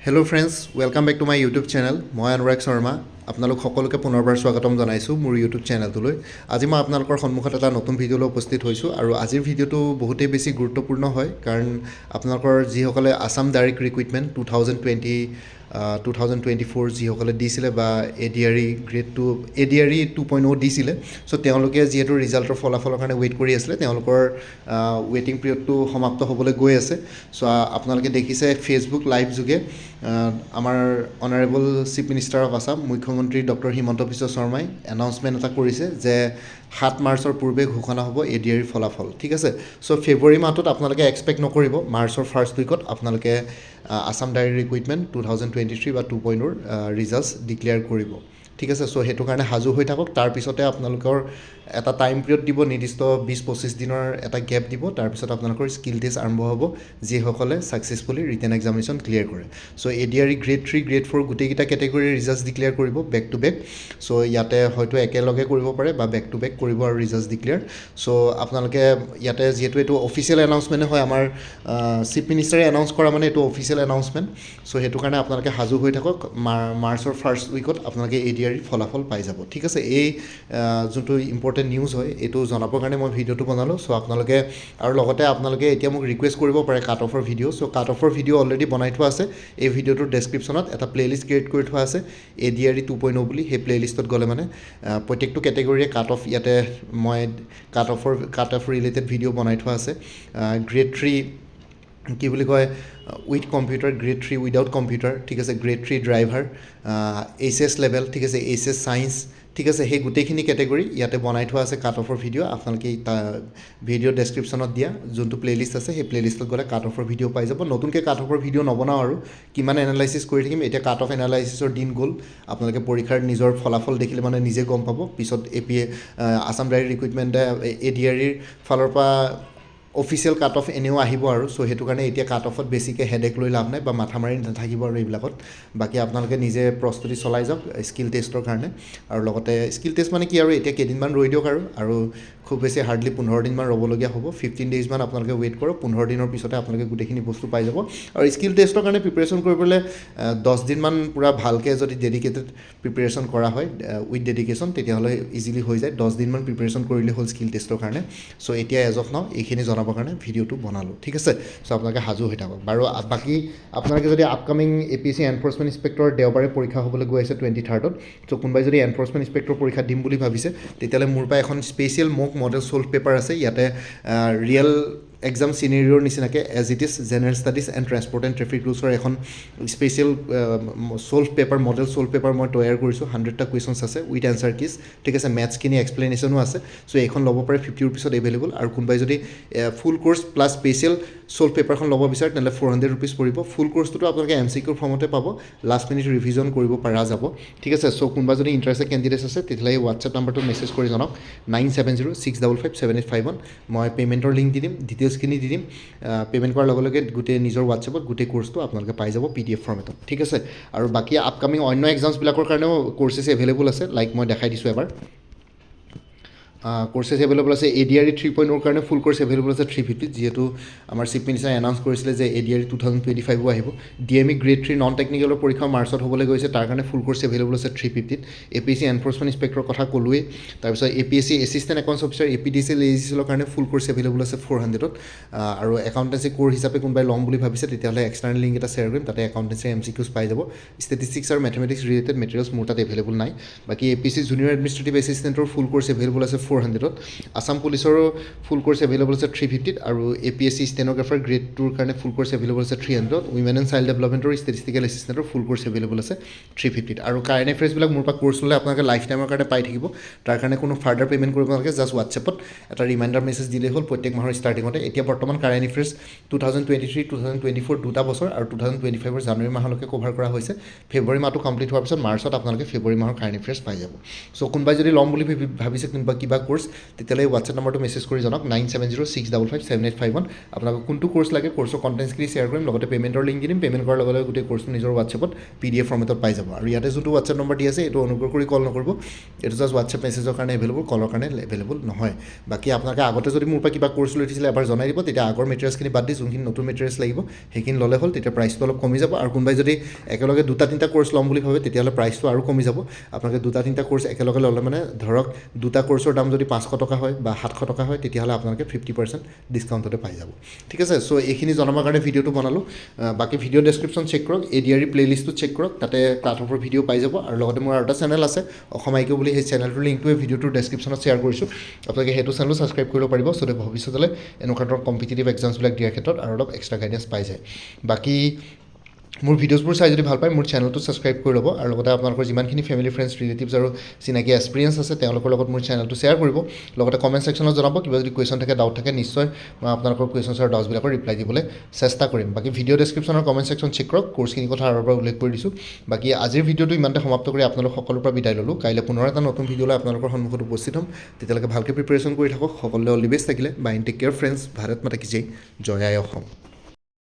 Hello' friends, welcome back to my YouTube channel. মই অনুৰাগ শৰ্মা আপোনালোক সকলোকে পুনৰবাৰ স্বাগতম জনাইছোঁ মোৰ ইউটিউব চেনেলটোলৈ। আজি মই আপোনালোকৰ সন্মুখত এটা নতুন ভিডিঅ'লৈ উপস্থিত হৈছোঁ আৰু আজিৰ ভিডিঅ'টো বহুতেই বেছি গুৰুত্বপূৰ্ণ হয়, কাৰণ আপোনালোকৰ যিসকলে আছাম ডাইৰেক্ট ৰিক্ৰুইটমেণ্ট 2024 যিসকলে দিছিলে বা ADRE গ্ৰেড 2 ADRE 2.0 দিছিলে, চ' তেওঁলোকে যিহেতু ৰিজাল্টৰ ফলাফলৰ কাৰণে ৱেইট কৰি আছিলে, তেওঁলোকৰ ৱেইটিং পিৰিয়ডটো সমাপ্ত হ'বলৈ গৈ আছে। চ' আপোনালোকে দেখিছে ফেচবুক লাইভ যোগে আমাৰ honourable chief minister of Assam মুখ্যমন্ত্ৰী ডক্টৰ হিমন্ত বিশ্ব শৰ্মাই এনাউন্সমেণ্ট এটা কৰিছে যে 7 মাৰ্চৰ পূৰ্বে ঘোষণা হ'ব ADRE ফলাফল। ঠিক আছে, চ' ফেব্ৰুৱাৰী মাহটোত আপোনালোকে এক্সপেক্ট নকৰিব, মাৰ্চৰ ফাৰ্ষ্ট উইকত আপোনালোকে আছাম ডাইৰেক্ট ৰিক্ৰুইটমেণ্ট 2023 বা 2.0 ৰিজাল্টছ ডিক্লেয়াৰ কৰিব। ঠিক আছে, চ' সেইটো কাৰণে সাজু হৈ থাকক। তাৰপিছতে আপোনালোকৰ এটা টাইম পিৰিয়ড দিব, নিৰ্দিষ্ট 20-25 দিনৰ এটা গেপ দিব। তাৰপিছত আপোনালোকৰ স্কিল টেষ্ট আৰম্ভ হ'ব, যিসকলে ছাকচেছফুলি ৰিটেন এক্সামিনেশ্যন ক্লিয়াৰ কৰে। চ' ADRE গ্ৰেড 3 গ্ৰেড 4 গোটেইকেইটা কেটেগৰীৰ ৰিজাল্টছ ডিক্লেয়াৰ কৰিব বেক টু বেক। চ' ইয়াতে হয়তো একেলগে কৰিব পাৰে বা বেক টু বেক কৰিব আৰু ৰিজাল্টছ ডিক্লেয়াৰ। চ' আপোনালোকে ইয়াতে যিহেতু এইটো অফিচিয়েল এনাউন্সমেণ্টে হয়, আমাৰ চিফ মিনিষ্টাৰে এনাউন্স কৰা মানে এইটো অফিচিয়েল এনাউন্সমেণ্ট। চ' সেইটো কাৰণে আপোনালোকে সাজু হৈ থাকক। মাৰ্চৰ ফাৰ্ষ্ট উইকত আপোনালোকে ADRE ফলাফল পাই যাব। ঠিক আছে, এই যোনটো ইম্পৰ্টেণ্ট নিউজ হয় এইটো জনাবৰ কাৰণে মই ভিডিঅ'টো বনালোঁ। চ' আপোনালোকে আৰু লগতে আপোনালোকে এতিয়া মোক ৰিকুৱেষ্ট কৰিব পাৰে কাট অফৰ ভিডিঅ'। চ' কাট অফৰ ভিডিঅ' অলৰেডি বনাই থোৱা আছে। এই ভিডিঅ'টোৰ ডেছক্ৰিপশ্যনত এটা প্লে'লিষ্ট ক্ৰিয়েট কৰি থোৱা আছে ADRE 2.0 বুলি। সেই প্লে'লিষ্টত গ'লে মানে প্ৰত্যেকটো কেটেগৰীয়ে কাট অফ ইয়াতে মই কাট অফ ৰিলেটেড ভিডিঅ' বনাই থোৱা আছে। গ্ৰেড 3 কি বুলি কয় with computer, grade 3 without computer, ঠিক আছে, গ্ৰেড 3 ড্ৰাইভাৰ, HS লেভেল, ঠিক আছে, HS ছায়েন্স, ঠিক আছে, সেই গোটেইখিনি কেটেগৰী ইয়াতে বনাই থোৱা আছে কাট অফৰ ভিডিঅ'। আপোনালোকে ভিডিঅ' ডেছক্ৰিপশ্যনত দিয়া যোনটো প্লে'লিষ্ট আছে সেই প্লে'লিষ্টত গ'লে কাট অফৰ ভিডিঅ' পাই যাব। নতুনকৈ কাট অফৰ ভিডিঅ' নবনাওঁ আৰু কিমান এনালাইচিছ কৰি থাকিম। এতিয়া কাট অফ এনালাইচিছৰ দিন গ'ল। আপোনালোকে পৰীক্ষাৰ নিজৰ ফলাফল দেখিলে মানে নিজে গম পাব। পিছত আছাম ডাইৰেক্ট ৰিক্ৰুইটমেণ্টে ADREৰ ফালৰ পৰা অফিচিয়েল কাট অফ এনেও আহিব আৰু। চ' সেইটো কাৰণে এতিয়া কাট অফত বেছিকৈ হেডেক লৈ লাভ নাই বা মাথা মাৰি নাথাকিব আৰু এইবিলাকত। বাকী আপোনালোকে নিজে প্ৰস্তুতি চলাই যাওক স্কিল টেষ্টৰ কাৰণে। আৰু লগতে স্কিল টেষ্ট মানে কি আৰু এতিয়া কেইদিনমান ৰৈ দিয়ক আৰু খুব বেছি হাৰ্ডলি 15 দিনমান ৰ'বলগীয়া হ'ব। 15 ডেইজমান আপোনালোকে ৱেইট কৰক। 15 দিনৰ পিছতে আপোনালোকে গোটেইখিনি বস্তু পাই যাব। আৰু স্কিল টেষ্টৰ কাৰণে প্ৰিপেৰেশ্যন কৰিবলৈ 10 দিনমান পূৰা ভালকৈ যদি ডেডিকেটেড প্ৰিপেৰেশ্যন কৰা হয় উইথ ডেডিকেশ্যন, তেতিয়াহ'লে ইজিলি হৈ যায়। 10 দিনমান প্ৰিপেৰেশ্যন কৰিলে হ'ল স্কিল টেষ্টৰ কাৰণে। চ' এতিয়া এজ অফ নাও এইখিনি জনাবৰ কাৰণে ভিডিঅ'টো বনালোঁ। ঠিক আছে, চ' আপোনালোকে সাজু হৈ থাকক বাৰু। বাকী আপোনালোকে যদি আপকামিং APSC এনফৰ্চমেণ্ট ইনস্পেক্টৰ দেওবাৰে পৰীক্ষা হ'বলৈ গৈ আছে 23rd, চ' কোনোবাই যদি এনফৰ্চমেণ্ট ইনস্পেক্টৰ পৰীক্ষা দিম বুলি ভাবিছে, তেতিয়াহ'লে মোৰ পৰা এখন special mock model solve paper আছে। ইয়াতে ৰিয়েল এক্সাম চিনেৰিঅ'ৰ নিচিনাকৈ as it is general studies and transport and traffic ৰুলছৰ এখন special solve paper model solve paper মই তৈয়াৰ কৰিছোঁ। 100টা কুৱেশ্যনছ আছে উইথ এনচাৰ কিজ, ঠিক আছে, মেথছখিনি এক্সপ্লেনেশ্যনো আছে। চ' এইখন ল'ব পাৰে 50 ৰুপিছত এভেইলেবল। আৰু কোনোবাই যদি ফুল কোৰ্চ প্লাছ স্পেচিয়েল ছল্ভ পেপাৰখন ল'ব বিচাৰে তেনেহ'লে 400 ৰুপিজ পৰিব। ফুল কোৰ্চটোতো আপোনালোকে MCQ ফৰ্মতে পাব, লাষ্ট মিনিট ৰিভিজন কৰিব পৰা যাব। ঠিক আছে, চ' কোনোবা যদি ইণ্টাৰেষ্টেড কেণ্ডিডেটছ আছে তেতিয়াহ'লে এই হোৱাটছএপ নাম্বাৰটোত মেছেজ কৰি জনাওক 9706557851। মই পে'মেণ্টৰ লিংক দি দিম, ডিটেইলছখিনি দি দিম। পে'মেণ্ট কৰাৰ লগে লগে গোটেই নিজৰ হোৱাটছএপত গোটেই কোৰ্চটো আপোনালোকে পাই যাব PDF ফৰ্মেটত। ঠিক আছে, আৰু বাকী আপকামিং অন্য এক্সামছবিলাকৰ কাৰণেও কোৰ্চেছ এভেইলেবল আছে। লাইক মই দেখাই দিছোঁ এবাৰ, কোৰ্চেছ এভেইলেবল আছে। ADRE 3.0 কাৰণে ফুল কোৰ্চ এভেইলেবল আছে 350, যিহেতু আমাৰ চিফ মিনিষ্টাৰে এনাউন্স কৰিছিলে যে ADRE 2025 আহিব। DME গ্ৰেড 3 নন টেকনিকেলৰ পৰীক্ষা মাৰ্চত হ'বলৈ গৈছে, তাৰ কাৰণে ফুল কোৰ্চ এভেইলেবল আছে 350। APSC এনফৰ্চমেণ্ট ইনস্পেক্টৰৰ কথা ক'লোৱেই। তাৰপিছত APSC assistant accounts officer APDCL ACCLৰ কাৰণে ফুল কোৰ্চ এভেইলেবল আছে 400ত। আৰু একাউণ্টেঞ্চি কোৰ্চ হিচাপে কোনোবাই ল'ম বুলি ভাবিছে তেতিয়াহ'লে এক্সটাৰ্নেল লিংক এটা শ্বেয়াৰ কৰিম, তাতে একাউণ্টেঞ্চিৰ MCQs পাই যাব। ষ্টেটিষ্টিক্স আৰু মেথমেটিক্স ৰিলেটেড মেটেৰিয়েলছ মোৰ তাত এভেইলেবল নাই। বাকী APSC junior administrative এছিষ্টেণ্টৰ full course available আছে 400ত। আছাম পুলিচৰো ফুল কোৰ্চ এভেইলেবল আছে 350ত। আৰু APSC ষ্টেন'গ্ৰাফাৰ গ্ৰেড 2ৰ কাৰণে ফুল কোৰ্চ এভেইলেবল আছে 300ত। উইমেন এণ্ড চাইল্ড ডেভেলপমেণ্টৰ ষ্টেটিষ্টিকেল এছিষ্টেণ্টৰ ফুল কোৰ্চ এভেইলেবল আছে 350ত। আৰু কাৰেণ্ট এফেয়াৰ্ছবিলাক মোৰ পৰা কোৰ্চ ল'লে আপোনালোকে লাইফ টাইমৰ কাৰণে পাই থাকিব। তাৰ কাৰণে কোনো ফাৰ্ডাৰ পে'মেণ্ট কৰিব নালাগে, জাষ্ট হোৱাটছএপত এটা ৰিমাইণ্ডাৰ মেছেজ দিলেই হ'ল প্ৰত্যেক মাহৰ ষ্টাৰ্টিঙতে। এতিয়া বৰ্তমান কাৰেণ্ট এফেয়াৰ্ছ 2023, 2024 দুটা বছৰ আৰু 2025 জানুৱাৰী মাহলৈকে কভাৰ কৰা হৈছে। ফেব্ৰুৱাৰী মাহটো কমপ্লিট হোৱাৰ পিছত মাৰ্চত আপোনালোকে ফেব্ৰুৱাৰী মাহৰ কাৰেণ্ট এফেয়াৰ্ছ পাই যাব। চ' কোনোবাই যদি ল'ম বুলি ভাবিছে, কিবা কোৰ্চ তেতিয়াহ'লে হোৱাটছএপ নম্বৰটো মেছেজ কৰি জনাওক 9706557851 আপোনাক কোনটো কোৰ্চ লাগে কোৰ্চৰ কণ্টেণ্টছখিনি শ্বেয়াৰ কৰিম লগতে পে'মেণ্টৰ লিংক দিম পে'মেণ্ট কৰাৰ লগে লগে গোটেই কোৰ্চটো নিজৰ হোৱাটছএপত PDF ফৰ্মেটত পাই যাব আৰু ইয়াতে যোনটো হোৱাটছএপ নম্বৰ দি আছে এইটো অনুগ্ৰহ কৰি কল নকৰিব এইটো জাষ্ট হোৱাটছএপ মেছেজৰ কাৰণে এভেইলেবল কলৰ কাৰণে এভেইলেবল নহয় বাকী আপোনালোকে আগতে যদি মোৰ পৰা কিবা কোৰ্চ লৈ উঠিছিলে এবাৰ জনাই দিব তেতিয়া আগৰ মেটেৰিয়েলছখিনি বাদ দি যোনখিনি নতুন মেটেৰিয়েলছ লাগিব সেইখিনি ল'লে হ'ল তেতিয়া প্ৰাইচটো অলপ কমি যাব আৰু কোনোবাই যদি একেলগে 2-3টা কোৰ্চ ল'ম বুলি ভাবে তেতিয়াহ'লে প্ৰাইচটো আৰু কমি যাব আপোনালোকে 2-3টা কোৰ্চ একেলগে ল'লে মানে ধৰক 2টা কোৰ্চৰ দাম যদি 500 টকা হয় বা 700 টকা হয় তেতিয়াহ'লে আপোনালোকে 50% ডিছকাউণ্টতে পাই যাব ঠিক আছে চ' এইখিনি জনাবৰ কাৰণে ভিডিঅ'টো বনালোঁ বাকী ভিডিঅ' ডেছক্ৰিপশ্যন চেক কৰক ADRE প্লে'লিষ্টটো চেক কৰক তাতে ক্লাছৰ ভিডিঅ' পাই যাব আৰু লগতে মোৰ আৰু এটা চেনেল আছে অসম আইকিউ বুলি সেই চেনেলটোৰ লিংকটোৱে ভিডিঅ'টোৰ ডেছক্ৰিপশ্যনত শ্বেয়াৰ কৰিছোঁ আপোনালোকে সেইটো চেনেলো ছাবস্ক্ৰাইব কৰিব পাৰিব চ' ভৱিষ্যতলৈ এনেকুৱা ধৰণৰ কম্পিটিটিভ এক্সামছবিলাক দিয়াৰ ক্ষেত্ৰত আৰু অলপ এক্সট্ৰা গাইডেঞ্চ পাই যায় বাকী মোৰ ভিডিঅ'ছবোৰ চাই যদি ভাল পায় মোৰ চেনেলটো ছাবস্ক্ৰাইব কৰি ল'ব আৰু লগতে আপোনালোকৰ যিমানখিনি ফেমিলি ফ্ৰেণ্ডছ ৰিলেটিভছ আৰু চিনাকি এক্সপিৰিয়েঞ্চ আছে তেওঁলোকৰ লগত মোৰ চেনেলটো শ্বেয়াৰ কৰিব লগতে কমেণ্ট ছেকশ্যনত জনাব কিবা যদি কুৱেশ্যন থাকে ডাউট থাকে নিশ্চয় মই আপোনালোকৰ কুৱেশ্যনছ আৰু ডাউটছবিলাকৰ ৰিপ্লাই দিবলৈ চেষ্টা কৰিম বাকী ভিডিঅ' ডেছক্ৰিপশ্যনৰ কমেণ্ট ছেকশ্যন চেক কৰক কোৰ্চখিনিৰ কথা আৰু পৰা উল্লেখ কৰি দিছোঁ বাকী আজিৰ ভিডিঅ'টো ইমানতে সমাপ্ত কৰি আপোনালোক সকলোৰ পৰা বিদায় ল'লোঁ কাইলৈ পুনৰ এটা নতুন ভিডিঅ' লৈ আপোনালোকৰ সন্মুখত উপস্থিত হ'ম তেতিয়ালৈকে ভালকৈ প্ৰিপেৰেশ্যন কৰি থাকক সকলোৱে অল দি বেষ্ট থাকিলে bye take care friends Bharat মাতা কি জয় জয় আই অসম